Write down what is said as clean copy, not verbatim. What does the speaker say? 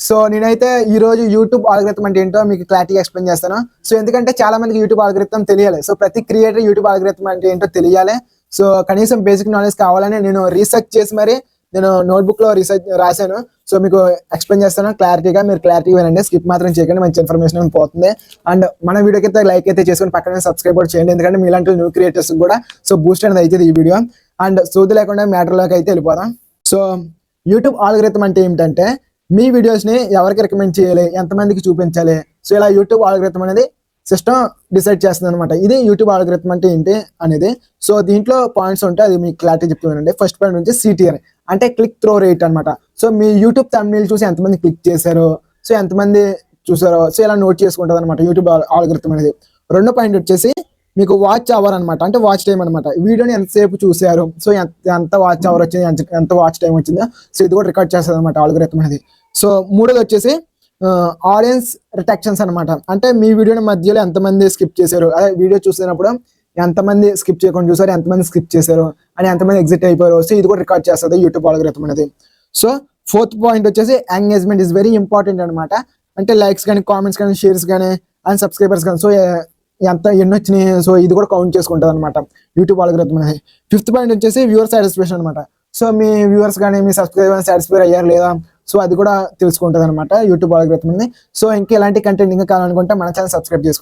So నేనైతే ఈ రోజు యూట్యూబ్ ఆల్గరిథం అంటే ఏంటో మీకు క్లారిటీగా ఎక్స్ప్లెయిన్ చేస్తాను. సో ఎందుకంటే చాలా మందికి యూట్యూబ్ ఆల్గరిథం తెలియాలి. సో ప్రతి క్రియేటర్ యూట్యూబ్ ఆల్గరిథం అంటే ఏంటో తెలియాలి. సో కనీసం బేసిక్ నాలెడ్జ్ కావాలని నేను రీసెర్చ్ చేసి మరి నేను నోట్బుక్ లో రీసెర్చ్ రాశాను. సో మీకు ఎక్స్ప్లెయిన్ చేస్తాను క్లారిటీగా, మీరు క్లారిటీగా వినండి, స్కిప్ మాత్రం చేయకండి, మంచి ఇన్ఫర్మేషన్ పోతుంది. అండ్ మన వీడియోకి అయితే లైక్ అయితే చేసుకుని పక్కన సబ్స్క్రైబ్ కూడా చేయండి, ఎందుకంటే మీలాంటి న్యూ క్రియేటర్స్ కూడా సో బూస్ట్ అనేది అవుతుంది ఈ వీడియో. అండ్ సోది లేకుండా మ్యాటర్లోకి అయితే వెళ్ళిపోదాం. సో యూట్యూబ్ ఆల్గరిథం అంటే ఏమిటంటే మీ వీడియోస్ని ఎవరికి రికమెండ్ చేయాలి, ఎంతమందికి చూపించాలి, సో ఇలా యూట్యూబ్ ఆల్గరిథం అనేది సిస్టమ్ డిసైడ్ చేస్తుంది అనమాట. ఇది యూట్యూబ్ ఆల్గరిథం అంటే ఏంటి అనేది. సో దీంట్లో పాయింట్స్ ఉంటాయి, అది మీకు క్లారిటీ చెప్తున్నానండి. ఫస్ట్ పాయింట్ నుంచి CTR అంటే క్లిక్ త్రో రేట్ అనమాట. సో మీ యూట్యూబ్ థంబ్నెయిల్ చూసి ఎంతమంది క్లిక్ చేశారో, సో ఎంతమంది చూసారో, సో ఇలా నోట్ చేసుకుంటుంది అనమాట యూట్యూబ్ ఆల్గరిథం అనేది. రెండో పాయింట్ వచ్చేసి మీకు వాచ్ అవర్ అనమాట, అంటే వాచ్ టైం అనమాట. వీడియోని ఎంతసేపు చూసారు, సో ఎంత వాచ్ అవర్ వచ్చింది, ఎంత వాచ్ టైం వచ్చిందో, సో ఇది కూడా రికార్డ్ చేస్తుంది అనమాట ఆల్గరిథం అనేది. సో మూడోది వచ్చేసి ఆడియన్స్ రిటెక్షన్స్ అనమాట, అంటే మీ వీడియోని మధ్యలో ఎంతమంది స్కిప్ చేశారు, అదే వీడియో చూసినప్పుడు ఎంతమంది స్కిప్ చేయకుండా చూసారు, ఎంతమంది స్కిప్ చేశారు అని ఎంతమంది ఎగ్జిట్ అయిపోయారు, సో ఇది కూడా రికార్డ్ చేస్తుంది యూట్యూబ్ ఆల్గరిథం అనేది. సో ఫోర్త్ పాయింట్ వచ్చేసి ఎంగేజ్మెంట్ ఇస్ వెరీ ఇంపార్టెంట్ అనమాట, అంటే లైక్స్ కానీ, కామెంట్స్ కానీ, షేర్స్ కానీ అండ్ సబ్స్క్రైబర్స్ కానీ, సో ఎన్ని వచ్చినాయి, సో ఇది కూడా కౌంట్ చేసుకుంటుంది అనమాట యూట్యూబ్ ఆల్గరిథం అనేది. ఫిఫ్త్ పాయింట్ వచ్చేసి వ్యూవర్ సాటిస్ఫాక్షన్ అనమాట, సో మీ వ్యూవర్స్ కానీ మీ సబ్స్క్రైబర్స్ సాటిస్ఫై అయ్యారు లేదా, సో అది కూడా తెలుసుకుంటుంది అనమాట యూట్యూబ్ ఆల్గరిథం అనేది. సో ఇంకా ఇలాంటి కంటెంట్ ఇంకా కావాలనుకుంటే మన ఛానల్ సబ్స్క్రైబ్ చేసుకోండి.